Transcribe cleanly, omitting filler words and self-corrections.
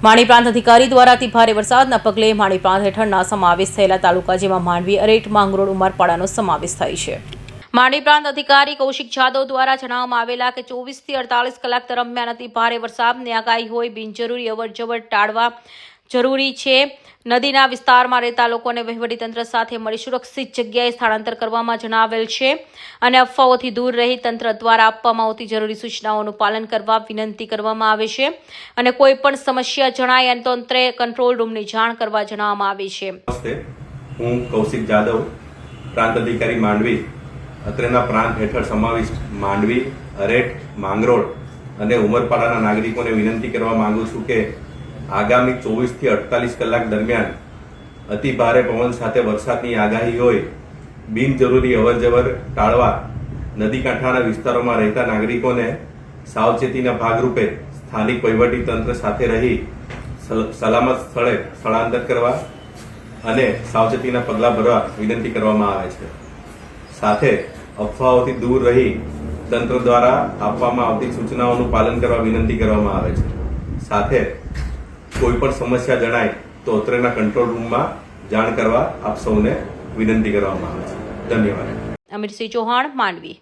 માંડવી પ્રાંત અધિકારી દ્વારા અતિ ભારે વરસાદના પગલે માંડવી પ્રાંત હેઠળના સમાવેશ થયેલા તાલુકા જેમાં માંડવી, અરેઠ, માંગરોળ, ઉમરપાડાનો સમાવેશ થાય છે. માંડવી પ્રાંત અધિકારી કૌશિક જાદવ દ્વારા જણાવવામાં આવેલા કે 24 થી 48 કલાક દરમિયાન અતિ ભારે વરસાદની આગાહી હોય બિનજરૂરી અવરજવર ટાળવા જરૂરી છે. નદીના વિસ્તારમાં રહેતા લોકોને વહીવટીતંત્ર સાથે મળી સુરક્ષિત જગ્યાએ સ્થળાંતર કરવામાં જણાવેલ છે અને અફવાઓથી દૂર રહી તંત્ર દ્વારા આપવામાં આવતી જરૂરી સૂચનાઓનું પાલન કરવા વિનંતી કરવામાં આવે છે અને કોઈ પણ સમસ્યા જણાય અને તંત્રે કંટ્રોલ રૂમની જાણ કરવા જણાવવામાં આવે છે. નમસ્તે, હું કૌશિક જાદવ, પ્રાંત અધિકારી માંડવી. અત્રેના પ્રાંત હેઠળ સમાવિષ્ટ માંડવી, અરેઠ, માંગરોળ અને ઉમરપાડાના નાગરિકોને વિનંતી કરવા માંગુ છું કે આગામી 24 થી 48 કલાક દરમિયાન અતિ ભારે પવન સાથે વરસાદની આગાહી હોય બિનજરૂરી અવરજવર ટાળવા નદી કાંઠાના વિસ્તારોમાં રહેતા નાગરિકોને સાવચેતીના ભાગરૂપે સ્થાનિક વહીવટી તંત્ર સાથે રહી સલામત સ્થળે સ્થળાંતર કરવા અને સાવચેતીના પગલાં ભરવા વિનંતી કરવામાં આવે છે. સાથે અફવાઓથી દૂર રહી તંત્ર દ્વારા આપવામાં આવતી સૂચનાઓનું પાલન કરવા વિનંતી કરવામાં આવે છે. સાથે કોઈ પણ સમસ્યા જણાય તો અત્રેના કંટ્રોલ રૂમમાં જાણ કરવા આપ સૌને વિનંતી કરવામાં આવે છે. ધન્યવાદ. અમિરસિંહ ચૌહાણ, માંડવી.